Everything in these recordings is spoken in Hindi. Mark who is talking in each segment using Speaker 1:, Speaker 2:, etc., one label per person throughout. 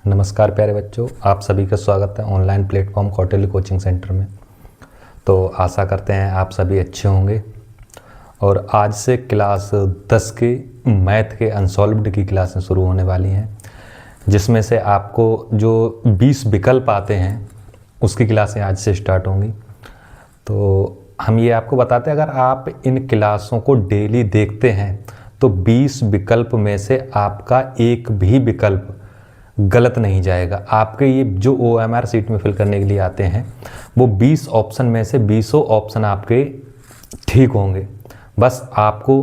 Speaker 1: नमस्कार प्यारे बच्चों, आप सभी का स्वागत है online platform Kautilya coaching centre में। तो आशा करते हैं आप सभी अच्छे होंगे। और आज से क्लास 10 के मैथ के अनसॉल्व्ड की क्लासें शुरू होने वाली हैं, जिसमें से आपको जो 20 विकल्प आते हैं उसकी क्लासें आज से स्टार्ट होंगी। तो हम ये आपको बताते हैं, अगर आप इन क्लासों को डेली देखते हैं तो 20 विकल्प में से आपका एक भी विकल्प गलत नहीं जाएगा। आपके ये जो OMR सीट में फिल करने के लिए आते हैं वो 20 ऑप्शन में से 20 ऑप्शन आपके ठीक होंगे। बस आपको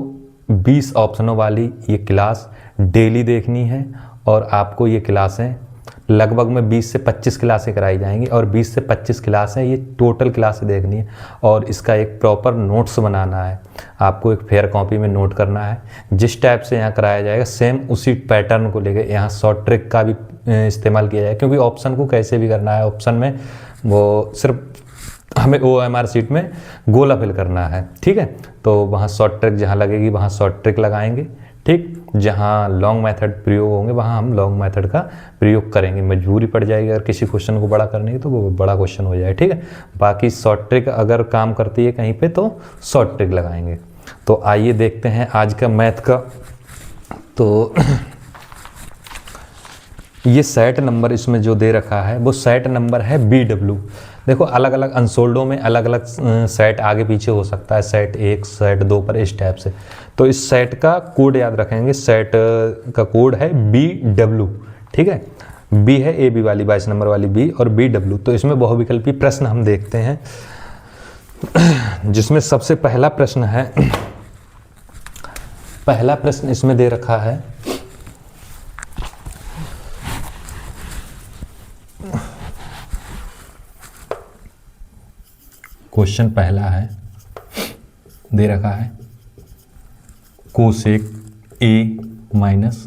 Speaker 1: 20 ऑप्शनों वाली ये क्लास डेली देखनी है और आपको ये क्लासें लगभग में 20 से 25 क्लासें कराई जाएंगी और 20 से 25 क्लासें ये टोटल क्लासें देखनी है और इसका एक प्रॉपर नोट्स बनाना है। आपको एक फेयर कॉपी में नोट करना है। जिस टाइप से यहाँ कराया जाएगा सेम उसी पैटर्न को लेकर यहाँ शॉर्ट ट्रिक का भी इस्तेमाल किया जाए, क्योंकि ऑप्शन को कैसे भी करना है। ऑप्शन में वो सिर्फ हमें OMR सीट में गोला फिल करना है, ठीक है। तो वहाँ शॉर्ट ट्रिक जहाँ लगेगी वहाँ शॉर्ट ट्रिक लगाएंगे, ठीक। जहाँ लॉन्ग मेथड प्रयोग होंगे वहाँ हम लॉन्ग मेथड का प्रयोग करेंगे। मजबूरी पड़ जाएगी अगर किसी क्वेश्चन को बड़ा करने की तो वो बड़ा क्वेश्चन हो जाए, ठीक है। बाकी शॉर्ट ट्रिक अगर काम करती है कहीं पे तो शॉर्ट ट्रिक लगाएंगे। तो आइए देखते हैं आज का मैथ का। तो ये सेट नंबर इसमें जो दे रखा है वो सेट नंबर है BW। देखो अलग अलग अनसोल्डों में अलग अलग सेट आगे पीछे हो सकता है, सेट 1 सेट 2 पर इस टाइप से। तो इस सेट का कोड याद रखेंगे, सेट का कोड है BW, ठीक है। B है AB वाली 22 नंबर वाली B और BW। तो इसमें बहुविकल्पी प्रश्न हम देखते हैं, जिसमें सबसे पहला प्रश्न इसमें दे रखा है। क्वेश्चन पहला है, दे रखा है cosec A minus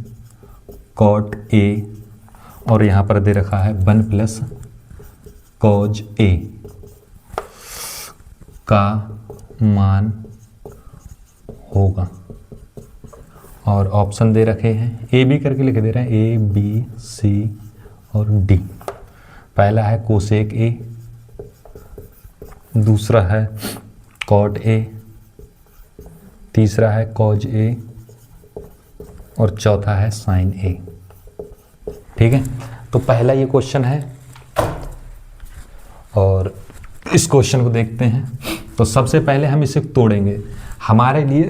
Speaker 1: cot A और यहाँ पर दे रखा है 1 प्लस कॉज A का मान होगा। और ऑप्शन दे रखे हैं, A B करके लिख दे रहे हैं, A B C और D। पहला है कोसेक A, दूसरा है कॉट A, तीसरा है कॉज A और चौथा है साइन A, ठीक है। तो पहला ये क्वेश्चन है और इस क्वेश्चन को देखते हैं। तो सबसे पहले हम इसे तोड़ेंगे। हमारे लिए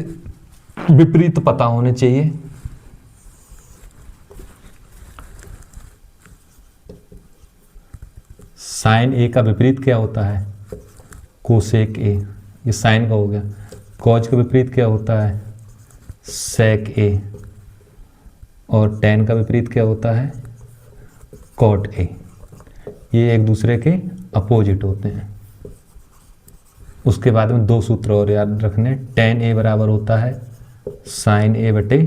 Speaker 1: विपरीत पता होने चाहिए। साइन A का विपरीत क्या होता है? कोसेक A, ये साइन का हो गया। कॉज का विपरीत क्या होता है? सेक A। और टेन का विपरीत क्या होता है? Cot A। ये एक दूसरे के अपोजिट होते हैं। उसके बाद में दो सूत्र और याद रखने, टेन A बराबर होता है साइन A बटे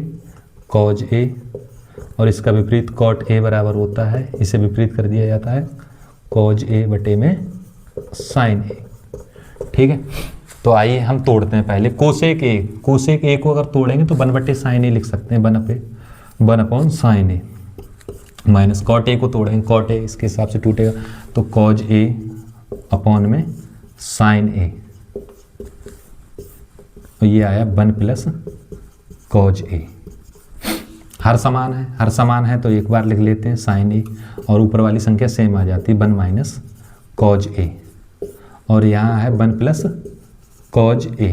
Speaker 1: कॉज A और इसका विपरीत कॉट A बराबर होता है, इसे विपरीत कर दिया जाता है कॉज A बटे में साइन A, ठीक है। तो आइए हम तोड़ते हैं पहले कोसेक A को अगर तोड़ेंगे तो 1 बटे साइन A लिख सकते हैं, 1 upon sine A। Minus cot A को तोड़ेंगे, कॉट A इसके हिसाब से टूटेगा तो कॉज A अपॉन में साइन A। तो ये आया 1 प्लस कॉज A। हर समान है तो एक बार लिख लेते हैं साइन A और ऊपर वाली संख्या सेम आ जाती है 1 माइनस कॉज A। और यहाँ है 1 प्लस कॉज A।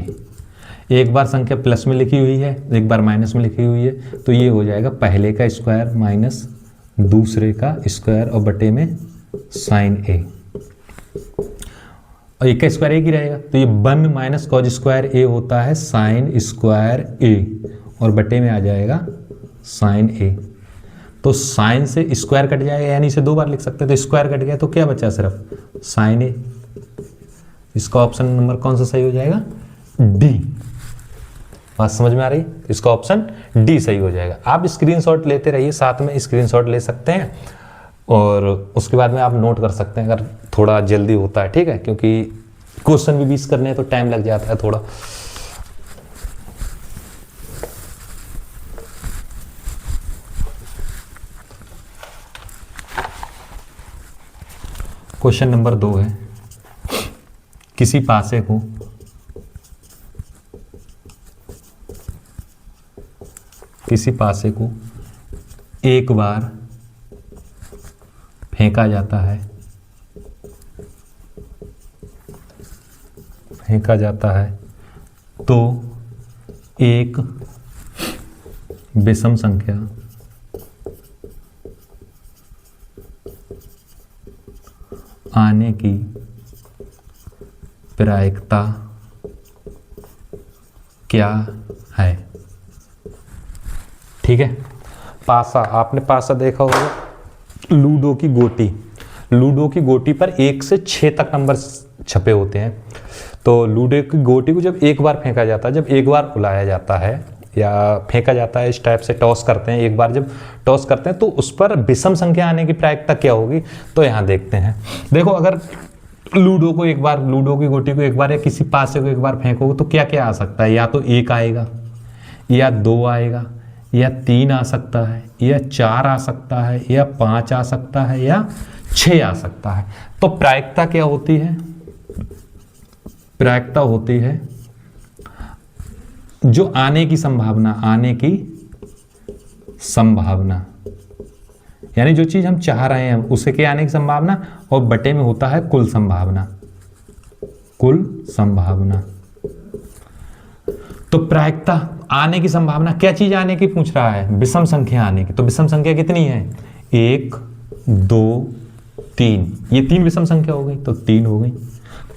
Speaker 1: एक बार संख्या प्लस में लिखी हुई है, एक बार माइनस में लिखी हुई है, तो ये हो जाएगा पहले का स्क्वायर माइनस दूसरे का स्क्वायर और बटे में साइन A। और एक का स्क्वायर एक ही रहेगा तो ये 1 माइनस कॉज स्क्वायर A होता है साइन स्क्वायर A और बटे में आ जाएगा साइन A। तो साइन से स्क्वायर कट जाएगा, यानी इसे 2 बार लिख सकते हैं, तो स्क्वायर कट गया तो क्या बचा? सिर्फ साइन A। इसका ऑप्शन नंबर कौन सा सही हो जाएगा? D। बात समझ में आ रही? इसका ऑप्शन D सही हो जाएगा। आप स्क्रीनशॉट लेते रहिए, साथ में स्क्रीनशॉट ले सकते हैं और उसके बाद में आप नोट कर सकते हैं अगर थोड़ा जल्दी होता है, ठीक है, क्योंकि क्वेश्चन भी 20 करने हैं तो टाइम लग जाता है थोड़ा। क्वेश्चन नंबर 2 है, किसी पासे को एक बार फेंका जाता है तो एक विषम संख्या आने की प्रायिकता क्या है। ठीक है, पासा, आपने पासा देखा होगा, लूडो की गोटी पर 1 से 6 तक नंबर छपे होते हैं। तो लूडो की गोटी को जब एक बार फेंका जाता है, जब एक बार उलाया जाता है या फेंका जाता है, इस टाइप से टॉस करते हैं, एक बार जब टॉस करते हैं तो उस पर विषम संख्या आने की प्रायिकता क्या होगी, तो यहाँ देखते हैं। देखो, अगर लूडो की गोटी को एक बार या किसी पासे को एक बार फेंकोगे तो क्या क्या आ सकता है, या तो 1 आएगा, या 2 आएगा, या 3 आ सकता है, या 4 आ सकता है, या 5 आ सकता है, या 6 आ सकता है। तो प्रायिकता क्या होती है? प्रायिकता होती है जो आने की संभावना, यानी जो चीज हम चाह रहे हैं उसे के आने की संभावना, और बटे में होता है कुल संभावना। तो प्रायिकता आने की संभावना, क्या चीज आने की पूछ रहा है? विषम संख्या आने की। तो विषम संख्या कितनी है? 1 2 3, ये 3 विषम संख्या हो गई, तो 3 हो गई।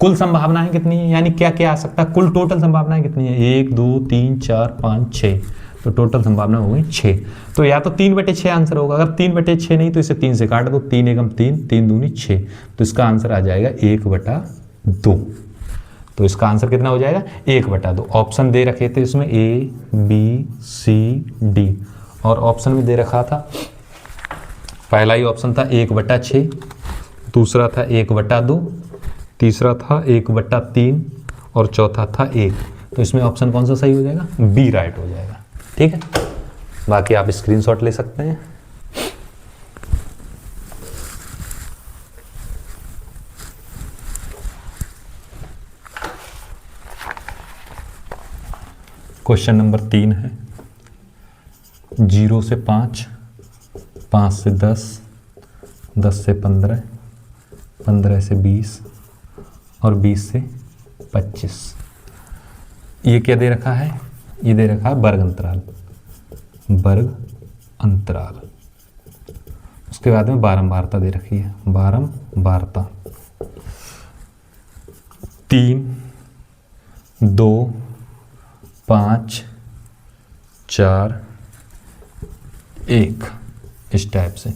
Speaker 1: कुल संभावनाएं कितनी है, यानी क्या क्या आ सकता है, कुल टोटल संभावनाएं कितनी है? 1 2 3 4 5 6, तो टोटल संभावना हो गई 6। तो या तो 3/6 आंसर होगा। अगर 3/6 नहीं तो इसे 3 से काट दो, 3 एकम 3, 3 दूनी 6, तो इसका आंसर आ जाएगा 1/2। तो इसका आंसर कितना हो जाएगा? 1/2। ऑप्शन दे रखे थे इसमें A B C D, और ऑप्शन में दे रखा था, पहला ही ऑप्शन था 1/6, दूसरा था 1/2, तीसरा था 1/3, और चौथा था 1। तो इसमें ऑप्शन कौन सा सही हो जाएगा? बी राइट हो जाएगा। ठीक है, बाकी आप स्क्रीनशॉट ले सकते हैं। क्वेश्चन नंबर 3 है, 0 से 5, 5 से 10, 10 से 15, 15 से 20 और 20 से 25। ये क्या दे रखा है? ये दे रखा है वर्ग अंतराल। उसके बाद में बारंबारता दे रखी है, बारंबारता 3 2 5 4 1, इस टाइप से।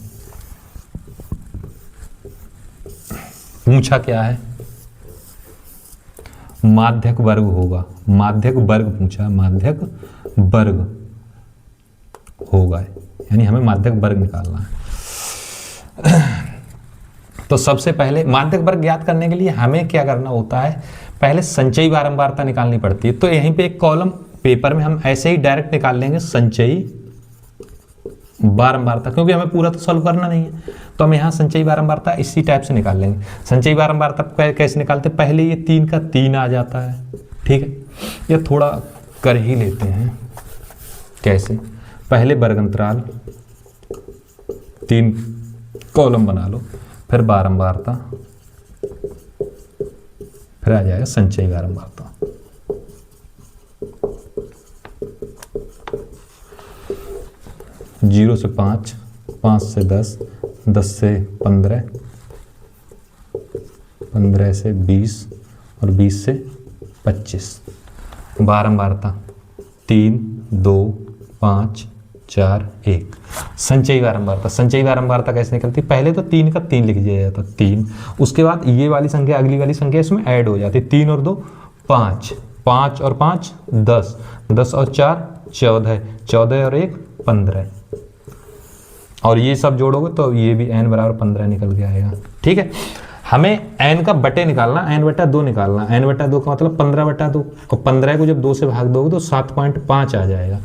Speaker 1: पूछा क्या है? माध्यक वर्ग होगा, माध्यक वर्ग पूछा, माध्यक वर्ग होगा, यानी हमें माध्यक वर्ग निकालना है। तो सबसे पहले माध्यक वर्ग ज्ञात करने के लिए हमें क्या करना होता है? पहले संचयी बारंबारता निकालनी पड़ती है। तो यहीं पे एक कॉलम पेपर में हम ऐसे ही डायरेक्ट निकाल लेंगे संचयी बारंबारता, क्योंकि हमें पूरा तो सॉल्व करना नहीं है, तो हम यहाँ संचयी बारंबारता इसी टाइप से निकाल लेंगे। संचयी बारंबारता कैसे निकालते? पहले ये 3 का 3 आ जाता है। ठीक है, ये थोड़ा कर ही लेते हैं। कैसे? पहले वर्ग अंतराल 3 कॉलम बना लो, फिर बारंबारता, फिर आ जाएगा संचयी बारंबारता। जीरो से 5, 5 से 10, 10 से 15, 15 से 20 और 20 से 25। बारंबारता 3 2 5 4 1। संचयी बारंबारता, संचयी बारंबारता कैसे निकलती? पहले तो 3 का 3 लिख दिया जाता, 3। उसके बाद ये वाली संख्या, अगली वाली संख्या इसमें ऐड हो जाती, 3 और 2 5, 5 और 5 10, 10 और 4 14, 14 और 1 15, और ये सब जोड़ोगे तो ये भी n बराबर 15 निकल के आएगा। ठीक है, हमें n का बटे निकालना, n/2 निकालना। n/2 का मतलब 15/2, और 15 को जब 2 से भाग दोगे तो 7.5 आ जाएगा।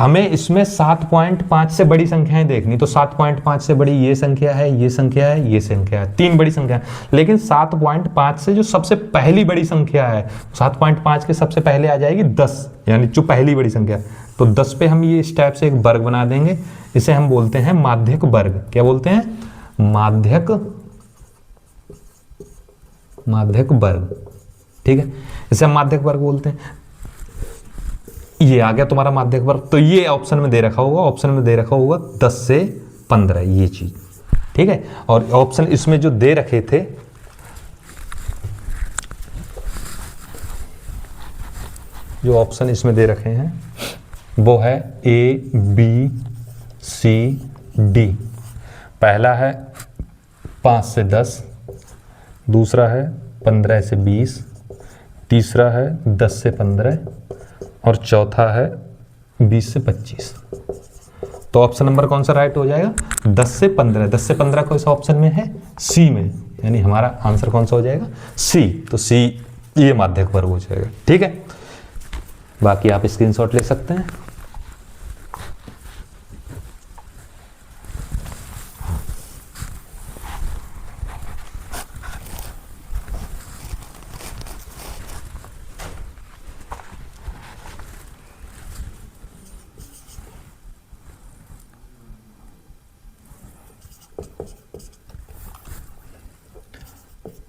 Speaker 1: हमें इसमें 7.5 से बड़ी संख्याएं देखनी, तो 7.5 से बड़ी ये संख्या है, ये संख्या है, ये संख्या है, 3 बड़ी संख्या है। लेकिन 7.5 से जो सबसे पहली बड़ी संख्या है, 7.5 के सबसे पहले आ जाएगी 10, यानी जो पहली बड़ी संख्या है। तो 10 पे हम ये इस टाइप से एक वर्ग बना देंगे, इसे हम बोलते हैं माध्यक वर्ग। क्या बोलते हैं? माध्यक वर्ग। ठीक है, इसे हम माध्यक वर्ग बोलते हैं। ये आ गया तुम्हारा माध्यक वर्ग। तो ये ऑप्शन में दे रखा होगा, ऑप्शन में दे रखा होगा 10 से 15 ये चीज। ठीक है, और ऑप्शन इसमें जो दे रखे थे, जो ऑप्शन इसमें दे रखे हैं वो है A B C D। पहला है 5 से 10, दूसरा है 15 से 20, तीसरा है 10 से 15 और चौथा है 20 से 25। तो ऑप्शन नंबर कौन सा राइट हो जाएगा? 10 से 15। 10 से 15 कौन सा ऑप्शन में है? सी में, यानी हमारा आंसर कौन सा हो जाएगा? सी। तो सी ये माध्यक वर्ग हो जाएगा। ठीक है, बाकी आप स्क्रीनशॉट ले सकते हैं।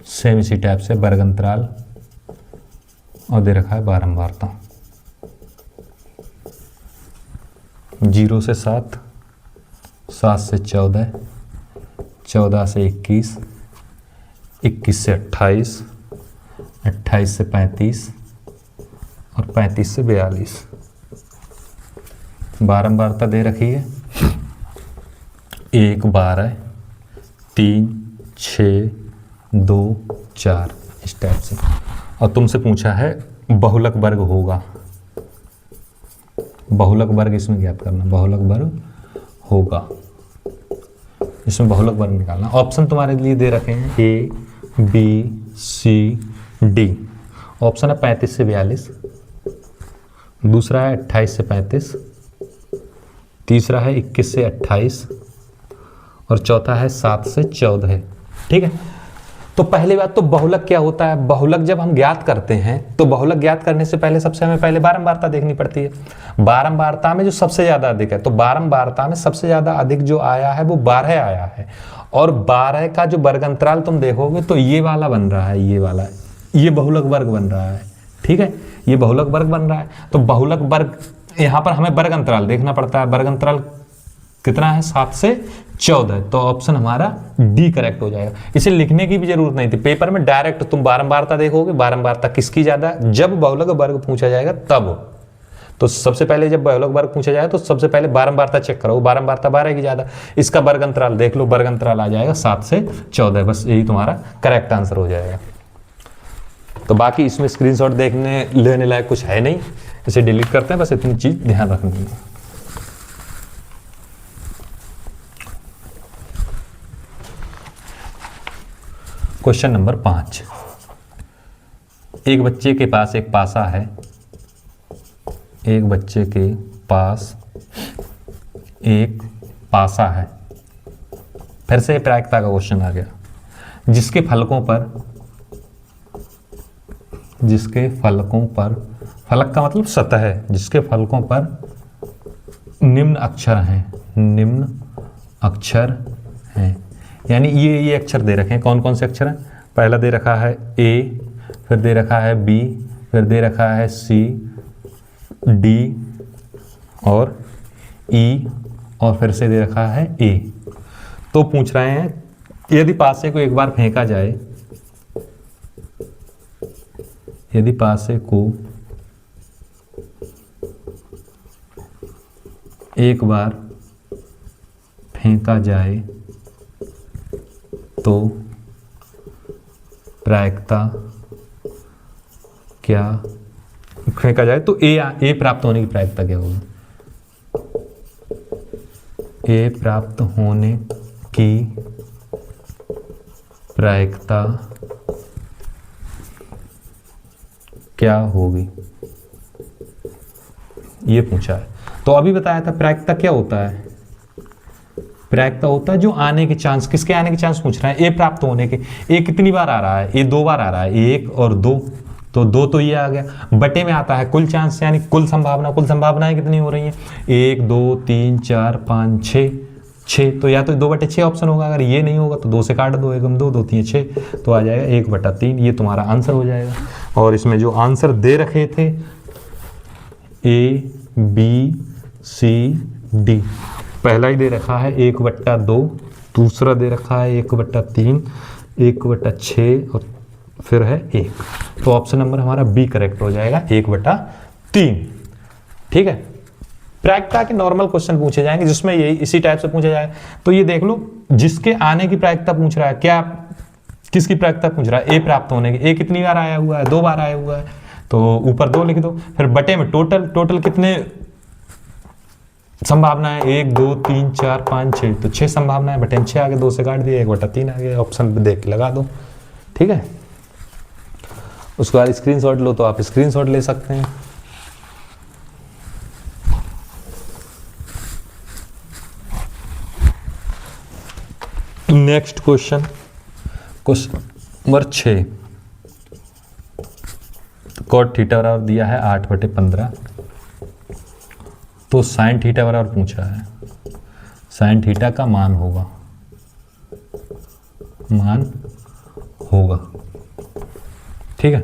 Speaker 1: सेम इसी टाइप से वर्ग अंतराल और दे रखा है बारंबारता। 0 से 7, 7 से 14, 14 से 21, 21 से 28, 28 से 35 और 35 से 42। बारंबारता दे रखी है 1, 12, 3, 6, 2, 4 इस टाइप से। और तुमसे पूछा है बहुलक वर्ग होगा, बहुलक वर्ग इसमें ज्ञात करना, बहुलक वर्ग होगा, इसमें बहुलक वर्ग निकालना। ऑप्शन तुम्हारे लिए दे रखे हैं A B C D। Option है 35 से 42, दूसरा है 28 से 35, तीसरा है 21 से 28 और चौथा है 7 से 14। ठीक है, तो पहली बात तो बहुलक क्या होता है? बहुलक जब हम ज्ञात करते हैं तो बहुलक ज्ञात करने से पहले सबसे हमें पहले बारंबारता देखनी पड़ती है। बारंबारता में जो सबसे ज्यादा अधिक है, तो बारंबारता में सबसे ज्यादा अधिक जो आया है वो 12 आया है। और 12 का जो वर्ग अंतराल तुम देखोगे तो ये वाला बन रहा है, ये वाला, ये बहुलक वर्ग बन रहा है। ठीक है, ये बहुलक वर्ग बन रहा है। तो बहुलक वर्ग, यहाँ पर हमें वर्ग अंतराल देखना पड़ता है। वर्ग अंतराल कितना है? 7 से 14। तो ऑप्शन हमारा डी करेक्ट हो जाएगा। इसे लिखने की भी जरूरत नहीं थी, पेपर में डायरेक्ट तुम बारंबारता देखोगे, बारंबारता किसकी ज्यादा, जब बहुलक वर्ग पूछा जाएगा तब। तो सबसे पहले जब बहुलक वर्ग पूछा जाए तो सबसे पहले बारंबारता चेक करो, बारंबारता 12 की ज्यादा, इसका वर्ग अंतराल देख लो, वर्ग अंतराल आ जाएगा 7 से 14। बस यही तुम्हारा करेक्ट आंसर हो जाएगा। तो बाकी इसमें स्क्रीनशॉट देखने लेने लायक कुछ है नहीं, इसे डिलीट करते हैं, बस इतनी चीज ध्यान रखनी है। Question number 5। एक बच्चे के पास एक पासा है, एक बच्चे के पास एक पासा है। फिर से प्रायिकता का क्वेश्चन आ गया। जिसके फलकों पर, फलक का मतलब सतह है, जिसके फलकों पर निम्न अक्षर हैं, यानी ये अक्षर दे रखे हैं। कौन कौन से अक्षर हैं? पहला दे रखा है A, फिर दे रखा है B, फिर दे रखा है C, D और E और फिर से दे रखा है A। तो पूछ रहे हैं यदि पासे को एक बार फेंका जाए, यदि पासे को एक बार फेंका जाए तो प्रायिकता क्या, फेंका जाए तो ए प्राप्त होने की प्रायिकता क्या होगी? ए प्राप्त होने की प्रायिकता क्या होगी? ये पूछा है। तो अभी बताया था प्रायिकता क्या होता है, प्रायिकता होता है जो आने के चांस, किसके आने के चांस पूछ रहा है, ए प्राप्त होने के। ए कितनी बार आ रहा है, ए 2 बार आ रहा है, 1 और 2, तो 2 तो ये आ गया। बटे में आता है कुल चांस, यानी कुल संभावना, कुल संभावनाएं कितनी हो रही हैं, 1 2 3 4 5 6, तो या तो 2/6 ऑप्शन होगा, अगर ये नहीं होगा तो 2 से काट दो, 1 2 2 3 6, तो आ जाएगा 1/3, ये तुम्हारा आंसर हो जाएगा। और इसमें जो आंसर दे रखे थे A B C D, पहला ही दे रखा है 1/2, दूसरा दे रखा है 1/3, 1/6 और फिर है 1, तो ऑप्शन नंबर हमारा बी करेक्ट हो जाएगा, 1/3। ठीक है, प्रायिकता के नॉर्मल क्वेश्चन पूछे जाएंगे जिसमें यही इसी टाइप से पूछा जाए। तो ये देख लो, जिसके आने की प्रायिकता पूछ रहा है, क्या किसकी प्रायिकता पूछ रहा है, ए प्राप्त होने की। ए कितनी बार आया हुआ है, 2 बार आया हुआ है, तो ऊपर 2 लिख दो। फिर बटे में टोटल कितने संभावनाएं, 1 2 3 4 5 6, तो 6 संभावनाएं, बटे में 6 आगे, 2 से काट दिए, 1/3 आ गया। ऑप्शन पे देख के लगा दो। ठीक है, उसके बाद स्क्रीनशॉट लो, तो आप स्क्रीनशॉट ले सकते हैं। Next question number 6, cot theta बराबर दिया है 8/15, तो साइन थीटा बराबर पूछा है, साइन थीटा का मान होगा, ठीक है।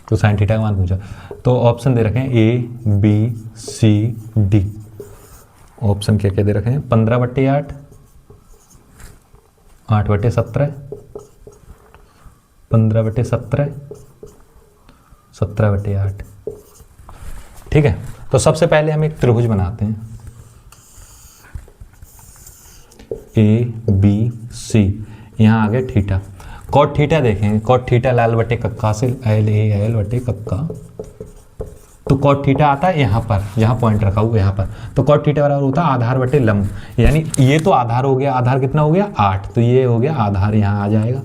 Speaker 1: तो साइन थीटा का मान पूछा, तो ऑप्शन दे रखे हैं A B C D। Option क्या क्या दे रखे हैं, 15/8, 8/17, 15/17, 17/8। ठीक है, तो सबसे पहले हम एक त्रिभुज बनाते हैं, A B C, यहाँ आ गया थीटा। कॉट थीटा देखेंगे, कॉट थीटा लाल बटे कक्का से L बटे कक्का, तो कॉट थीटा आता है यहाँ पर, जहाँ पॉइंट रखा हुआ यहाँ पर, तो कॉट थीटा बराबर होता है आधार बटे लंब, यानी ये तो आधार हो गया, आधार कितना हो गया 8, तो ये हो गया आधार, यहाँ आ जाएगा,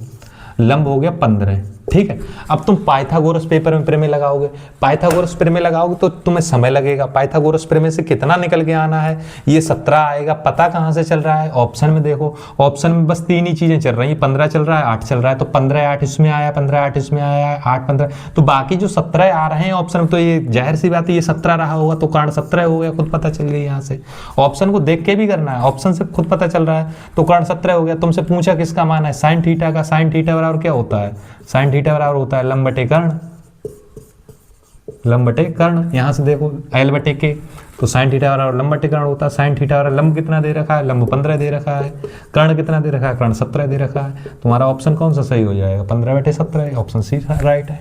Speaker 1: लंब हो गया 15। ठीक है, अब तुम पाइथागोरस पेपर में प्रमेय लगाओगे, पाइथागोरस प्रमेय लगाओगे तो तुम्हें समय लगेगा, पाइथागोरस प्रमेय से कितना निकल के आना है, ये 17 आएगा, पता कहाँ से चल रहा है, ऑप्शन में देखो, ऑप्शन में बस 3 ही चीजें चल रही हैं, 15 चल रहा है, 8 चल रहा है, तो 15 8 इसमें आया, 15 8 इसमें आया, 8 15, तो बाकी जो 17 आ रहे हैं ऑप्शन में, तो ये जाहिर सी बात है ये 17 रहा होगा, तो कारण 17 हो गया, खुद पता चल गई यहाँ से। ऑप्शन को देख के भी करना है, ऑप्शन से खुद पता चल रहा है, तो कारण 17 हो गया। तुमसे पूछा किसका मान है, साइन थीटा का, साइन थीटा बराबर क्या होता है, साइन थीटा बराबर होता है लंब बटे कर्ण, लंब बटे कर्ण, यहां से देखो L बटे के, तो साइन थीटा बराबर लंब बटे कर्ण होता है। साइन थीटा बराबर लंब कितना दे रखा है, लंब 15 दे रखा है, कर्ण कितना दे रखा है, कर्ण 17 दे रखा है। तुम्हारा ऑप्शन कौन सा सही हो जाएगा, 15/17, ऑप्शन सी राइट है।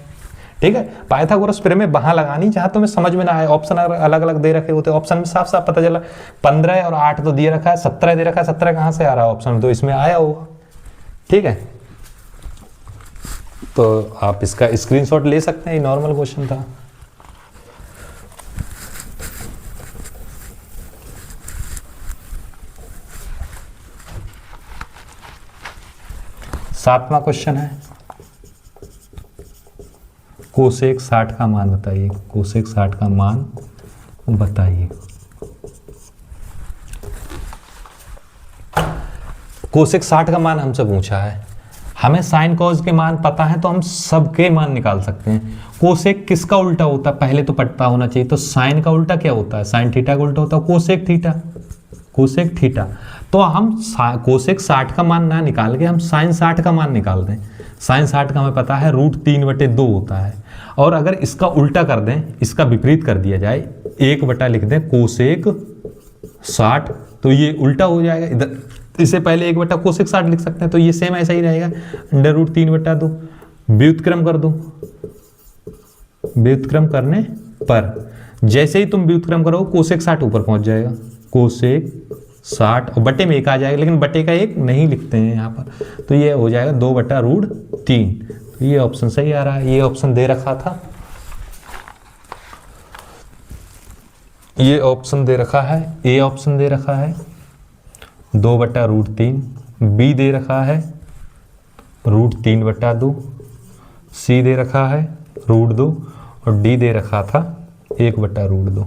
Speaker 1: ठीक है, पाइथागोरस प्रमेय वहां लगानी जहां तुम्हें समझ में ना आए, ऑप्शन अलग अलग दे रखे होते, ऑप्शन में साफ साफ पता चला 15 और 8 तो दिए रखा है, 17 दे रखा है, 17 कहां से आ रहा है ऑप्शन में, तो इसमें आया होगा। ठीक है, तो आप इसका स्क्रीनशॉट ले सकते हैं, ये नॉर्मल क्वेश्चन था। सातवां क्वेश्चन है, कोसेक 60 का मान बताइए, कोसेक 60 का मान बताइए। कोसेक 60 का मान हमसे पूछा है, हमें साइन कॉस के मान पता है तो हम सबके मान निकाल सकते हैं। कोसेक किसका उल्टा होता है पहले तो पता होना चाहिए, तो साइन का उल्टा क्या होता है, साइन थीटा का उल्टा होता है कोसेक थीटा, कोसेक थीटा। तो हम कोसेक 60 का मान ना निकाल के हम साइन 60 का मान निकाल दें। साइन 60 का हमें पता है √3/2 होता है, और अगर इसका उल्टा कर दें, इसका विपरीत कर दिया जाए, 1 लिख दें कोसेक 60, तो ये उल्टा हो जाएगा, इधर इससे पहले 1 कोसेक 60 लिख सकते हैं, तो ये सेम ऐसा ही रहेगा, √3/2, व्युत्क्रम कर दो, व्युत्क्रम करने पर जैसे ही तुम व्युत्क्रम करो कोसेक 60 ऊपर पहुंच जाएगा, कोसेक 60 और बटे में 1 आ जाएगा, लेकिन बटे का 1 नहीं लिखते हैं यहाँ पर, तो ये हो जाएगा 2/√3, तो ये ऑप्शन सही आ रहा है। ये ऑप्शन दे रखा था, ये ऑप्शन दे रखा है, ए ऑप्शन दे रखा है 2/√3, बी दे रखा है √3/2, सी दे रखा है √2 और डी दे रखा था 1/√2।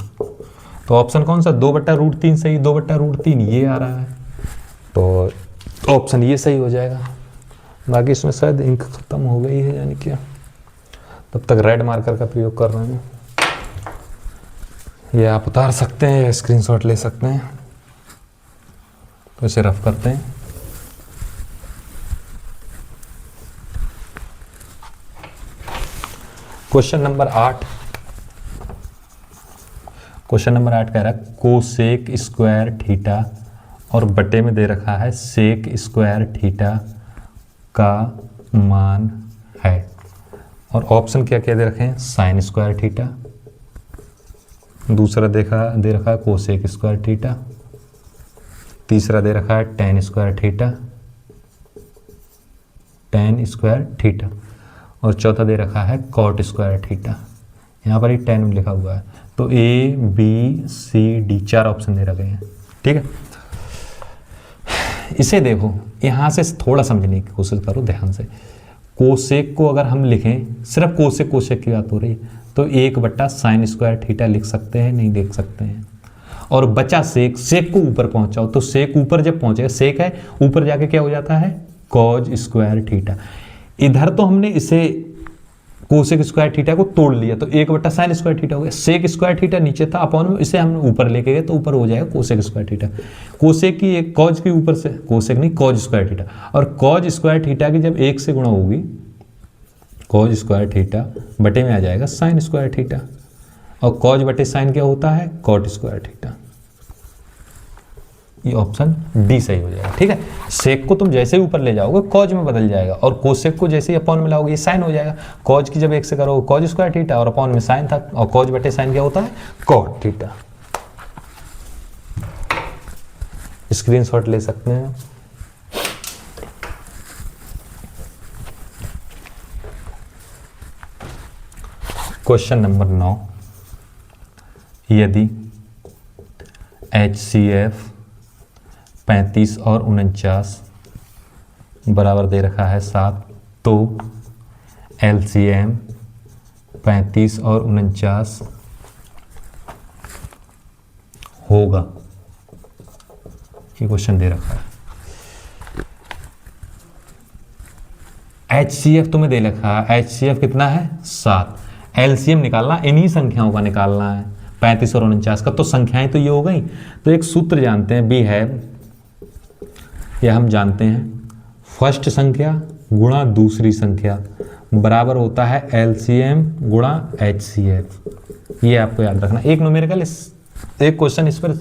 Speaker 1: तो ऑप्शन कौन सा? 2/√3 सही, 2/√3 ये आ रहा है, तो ऑप्शन ये सही हो जाएगा। बाकी इसमें शायद इंक खत्म हो गई है, यानी क्या, तब तक रेड मार्कर का प्रयोग कर रहे हैं। ये आप उतार सकते हैं या स्क्रीनशॉट ले सकते हैं। तो इसे रफ करते हैं। क्वेश्चन नंबर 8 कह रहा है कोसेक स्क्वायर थीटा और बटे में दे रखा है सेक स्क्वायर थीटा का मान है, और ऑप्शन क्या क्या दे रखे हैं? साइन स्क्वायर थीटा, दूसरा दे रखा है कोसेक स्क्वायर थीटा, तीसरा दे रखा है टेन स्क्वायर थीटा और चौथा दे रखा है कॉट स्क्वायर थीटा। यहाँ पर ही 10 लिखा हुआ है, तो A B C D 4 option दे रखे हैं। ठीक है, इसे देखो, यहाँ से थोड़ा समझने की कोशिश करो ध्यान से। कोसेक को अगर हम लिखें, सिर्फ कोसेक की बात हो रही है, तो 1/sin स्क्वायर थीटा लिख सकते हैं, नहीं लिख सकते हैं। और बचा सेक को ऊपर पहुंचाओ, तो सेक ऊपर जब पहुंचेगा, सेक है ऊपर जाके क्या हो जाता है? Cause square theta. इधर तो हमने इसे कोसेक स्क्वायर थीटा को तोड़ लिया, तो 1/sin स्क्वायर थीटा हो गया। सेक स्क्वायर थीटा नीचे था, अपॉन में इसे हम ऊपर लेके गए, तो ऊपर हो जाएगा कोसेक स्क्वायर थीटा। कोसेक की एक कॉज के ऊपर से, कोसेक नहीं कॉज स्क्वायर थीटा, और कॉज स्क्वायर थीटा की जब 1 से गुणा होगी, कॉज स्क्वायर थीटा बटे में आ जाएगा साइन स्क्वायर थीटा, और कॉज बटे साइन क्या होता है? Cot square theta. ये ऑप्शन डी सही हो जाएगा। ठीक है, सेक को तुम जैसे ही ऊपर ले जाओगे कॉज में बदल जाएगा, और कोसेक को जैसे ही अपॉन में लाओगे ये साइन हो जाएगा। कॉज की जब 1 से करोगे कॉज स्क्वायर थीटा, और अपॉन में साइन था, और कॉज बटे साइन क्या होता है? Cot theta. स्क्रीनशॉट ले सकते हैं। क्वेश्चन नंबर 9, यदि HCF 35 और 49 बराबर दे रखा है 7, तो LCM 35 और 49 होगा। ये क्वेश्चन दे रखा है। HCF तुम्हें दे रखा है, HCF कितना है? 7। LCM निकालना, इन्हीं संख्याओं का निकालना है, 35 और 49 का। तो संख्याएं तो ये हो गई। तो एक सूत्र जानते हैं, बी है, यह हम जानते हैं, फर्स्ट संख्या गुणा दूसरी संख्या बराबर होता है LCM गुणा HCF। ये आपको याद रखना। एक न्यूमेरिकल, एक क्वेश्चन इस पर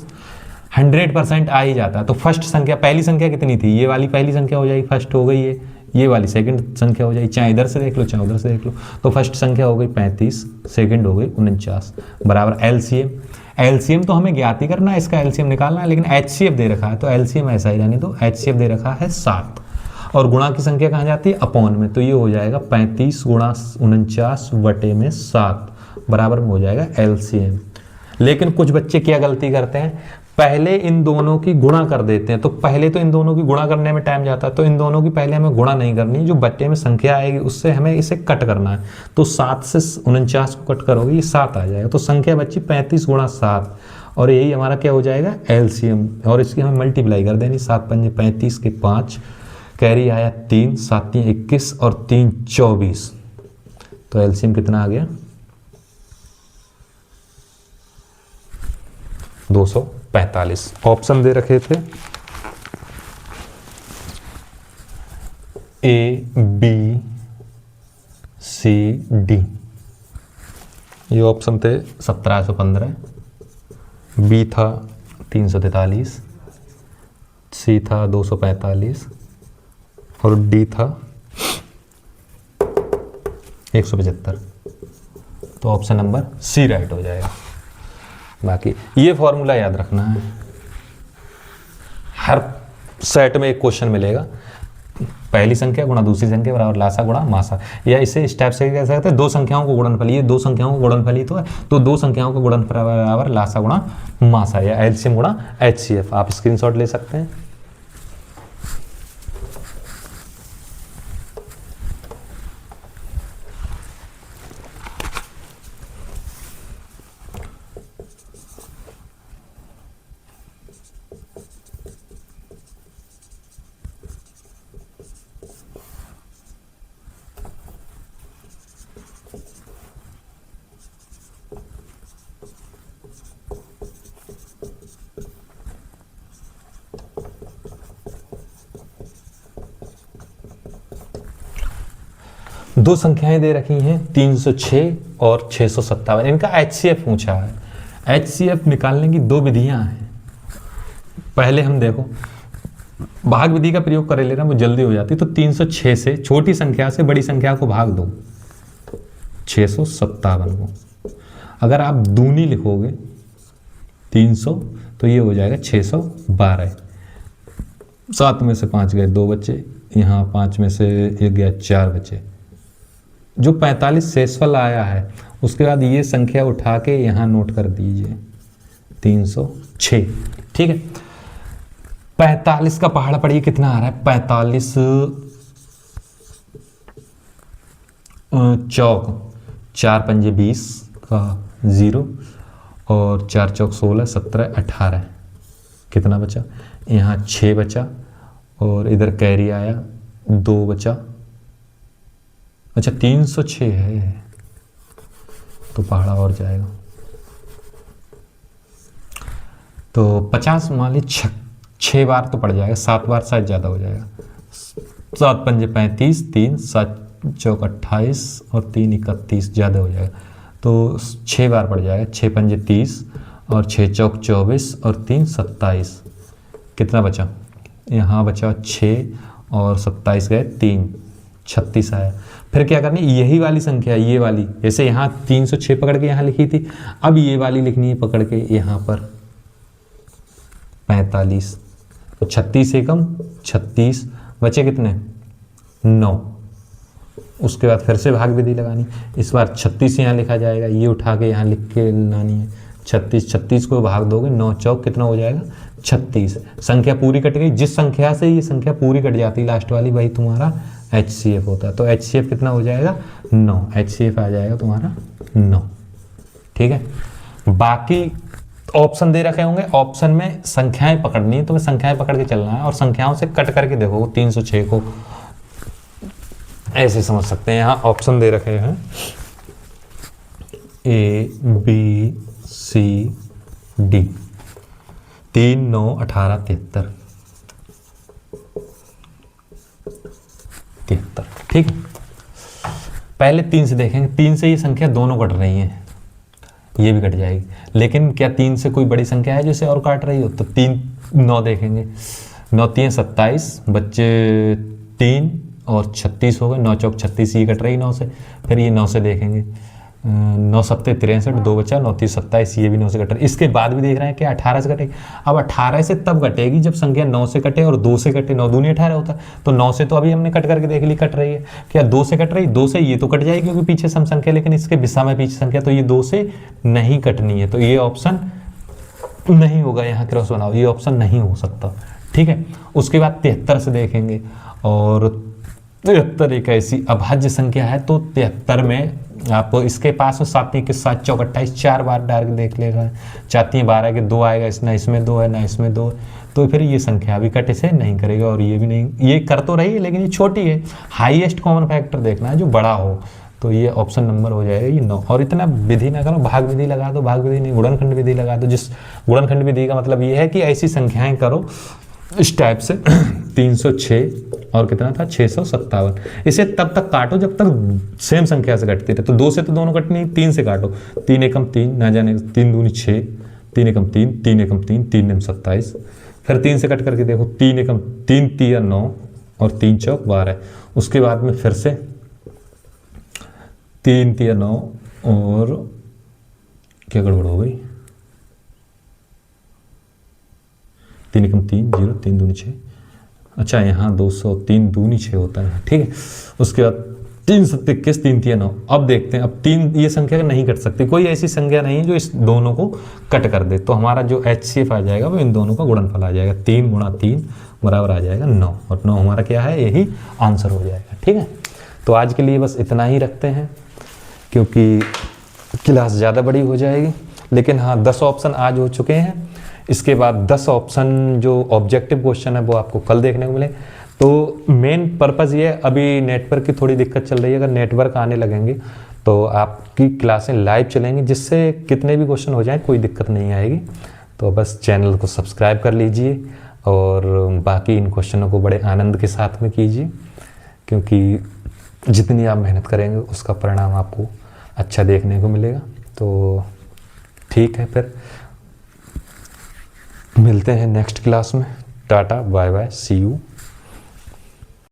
Speaker 1: 100% आ ही जाता है। तो फर्स्ट संख्या, पहली संख्या कितनी थी? ये वाली पहली संख्या हो जाएगी, फर्स्ट हो गई ये वाली सेकंड संख्या हो जाएगी, चाहे इधर से देख लो चाहे उधर से देख लो। तो फर्स्ट संख्या हो गई 35, सेकंड हो गई 49 बराबर LCM तो हमें ज्ञात ही करना है, इसका LCM निकालना है, लेकिन HCF दे रखा है, तो LCM ऐसा ही रहने दो। HCF दे रखा है 7, और गुणा की संख्या कहाँ जाती है? अपॉन में, तो ये हो जाएगा 35 गुणा 49 बटे में 7 बराबर में हो जाएगा LCM। लेकिन कुछ बच्चे क्या गलती करते हैं, पहले इन दोनों की गुणा कर देते हैं। तो पहले तो इन दोनों की गुणा करने में टाइम जाता है, तो इन दोनों की पहले हमें गुणा नहीं करनी, जो बच्चे में संख्या आएगी उससे हमें इसे कट करना है। तो 7 से 49 को कट करोगे, ये 7 आ जाएगा। तो संख्या बच्ची 35 गुणा 7, और यही हमारा क्या हो जाएगा? LCM। और इसकी हमें मल्टीप्लाई कर देनी, 7 पंजे 35 के 5, कैरी आया 3, 7 3 21 और 3 24। तो LCM कितना आ गया? 245। ऑप्शन दे रखे थे A B C D, ये ऑप्शन थे 1715, B था 343, C था 245 और D था 175। तो ऑप्शन नंबर C राइट हो जाएगा। बाकी ये फॉर्मूला याद रखना है, हर सेट में एक क्वेश्चन मिलेगा, पहली संख्या गुणा दूसरी संख्या बराबर लासा गुणा मासा, या इसे इस टाइप से कह सकते हैं, दो संख्याओं को गुणनफल, ये दो संख्याओं को गुणनफल तो है, तो दो संख्याओं को गुणनफल बराबर लासा गुणा मासा, या LCM गुणा HCF। आप स्क्रीनशॉट ले सकते हैं। दो संख्याएं दे रखी हैं 306 और 657, इनका HCF पूछा है। HCF निकालने की दो विधियां हैं। पहले हम देखो भाग विधि का प्रयोग कर लेना, वो जल्दी हो जाती। तो 306 से छोटी संख्या से बड़ी संख्या को भाग दो 657 को। अगर आप दूनी लिखोगे 300 तो ये हो जाएगा 612। 7 में से 5 गए 2 बचे, यहाँ 5 में से 1 गया 4 बचे। जो 45 शेषफल आया है उसके बाद ये संख्या उठा के यहाँ नोट कर दीजिए 306। ठीक है, 45 का पहाड़ा पढ़िए कितना आ रहा है। 45 चौक 4 पंजे 20 का 0 और 4 चौक 16 17 18 कितना बचा, यहाँ 6 बचा और इधर कैरी आया 2 बचा। अच्छा 306 है तो पहाड़ा और जाएगा। तो 50 मान ली 6 बार तो पड़ जाएगा, 7 बार शायद ज़्यादा हो जाएगा। 7 पंजे 35, 3 7 चौक 28 और 3 31 ज़्यादा हो जाएगा। तो 6 बार पड़ जाएगा। 6 पंजे 30 और 6 चौक 24 और 3 27। कितना बचा, यहाँ बचा 6 और 27 गए 3 36 आया। फिर क्या करनी, यही वाली संख्या ये वाली, जैसे यहाँ 306 पकड़ के यहाँ लिखी थी, अब ये वाली लिखनी है पकड़ के यहाँ पर 45। तो 36 एकम 36 बचे कितने 9। उसके बाद फिर से भाग विधि लगानी। इस बार 36 यहाँ लिखा जाएगा, ये उठा के यहाँ लिख के लानी है 36 को भाग दोगे 9 चौक कितना हो जाएगा 36। संख्या पूरी कट गई। जिस संख्या से ये संख्या पूरी कट जाती है लास्ट वाली, वही तुम्हारा HCF होता है। तो HCF कितना हो जाएगा 9। HCF आ जाएगा तुम्हारा 9। ठीक है, बाकी ऑप्शन दे रखे होंगे, ऑप्शन में संख्याएं पकड़नी है, तुम्हें संख्याएं पकड़ के चलना है और संख्याओं से कट करके देखो 306 को ऐसे समझ सकते हैं। यहाँ ऑप्शन दे रखे हैं A B C D 3 9 18 73। ठीक है, पहले 3 से देखेंगे। 3 से ये संख्या दोनों कट रही हैं, ये भी कट जाएगी। लेकिन क्या 3 से कोई बड़ी संख्या है जिसे और काट रही हो, तो 3 9 देखेंगे। 9 3 27 बच्चे 3 और 36 हो गए। 9 चौक 36 ये कट रही 9 से। फिर ये 9 से देखेंगे 9 7 63 2 बचा। 9 3 27 ये भी 9 से कट रही। इसके बाद भी देख रहे हैं कि 18 से कटेगी। अब 18 से तब कटेगी जब संख्या 9 से कटे और 2 से कटे। 9 दूनी 18 होता है। तो 9 से तो अभी हमने कट करके देख ली कट रही है। क्या 2 से कट रही, 2 से ये तो कट जाएगी क्योंकि पीछे सम संख्या, लेकिन इसके विषम में पीछे संख्या, तो ये 2 से नहीं कटनी है। तो ये ऑप्शन नहीं होगा, यहाँ क्रॉस बनाओ, ये ऑप्शन नहीं हो सकता। ठीक है, उसके बाद 73 से देखेंगे और 73 एक ऐसी अभाज्य संख्या है। तो 73 में आप इसके पास 7 के 7 चौक 28 4 बार डायरेक्ट देख लेगा। 4 12 के 2 आएगा, ना इसमें 2 है ना इसमें 2 है, तो फिर ये संख्या भी कटे से नहीं करेगा और ये भी नहीं, ये कर तो रही है लेकिन ये छोटी है। हाईएस्ट कॉमन फैक्टर देखना है जो बड़ा हो, तो ये ऑप्शन नंबर हो जाएगा ये 9। और इतना विधि ना करो, भाग विधि लगा दो, भाग विधि नहीं गुणनखंड विधि लगा दो। जिस गुणनखंड विधि का मतलब ये है कि ऐसी संख्याएं करो इस टाइप से 306 और कितना था 657। इसे तब तक काटो जब तक सेम संख्या से कटती रहे। तो 2 से तो दोनों कटनी, 3 से काटो। 3 एकम 3 ना जाने 3 दूनी 6, 3 एकम 3 3 एकम 3 3 एकम 27। फिर 3 से कट करके देखो 3 एकम 3 3 9 और 3 चौक 12। उसके बाद में फिर से 3 3 9 और क्या गड़बड़ हो गई, 3 एकम 3 0 3 दूनी 6। अच्छा यहाँ 200 3 दूनी 6 होता है। ठीक है, उसके बाद 3 7 21 3 3 9। अब देखते हैं, अब 3 ये संख्या नहीं कट सकती, कोई ऐसी संख्या नहीं जो इस दोनों को कट कर दे। तो हमारा जो HCF आ जाएगा वो इन दोनों का गुणनफल आ जाएगा। 3 गुणा 3 बराबर आ जाएगा 9 और 9 हमारा क्या है, यही आंसर हो जाएगा। ठीक है, तो आज के लिए बस इतना ही रखते हैं क्योंकि क्लास ज़्यादा बड़ी हो जाएगी। लेकिन हाँ 10 ऑप्शन आज हो चुके हैं। इसके बाद 10 ऑप्शन जो ऑब्जेक्टिव क्वेश्चन है वो आपको कल देखने को मिले। तो मेन पर्पज़ ये है, अभी नेटवर्क की थोड़ी दिक्कत चल रही है। अगर नेटवर्क आने लगेंगे तो आपकी क्लासें लाइव चलेंगी, जिससे कितने भी क्वेश्चन हो जाए कोई दिक्कत नहीं आएगी। तो बस चैनल को सब्सक्राइब कर लीजिए और बाकी इन क्वेश्चनों को बड़े आनंद के साथ में कीजिए, क्योंकि जितनी आप मेहनत करेंगे उसका परिणाम आपको अच्छा देखने को मिलेगा। तो ठीक है, फिर मिलते हैं नेक्स्ट क्लास में। Tata bye bye, see you.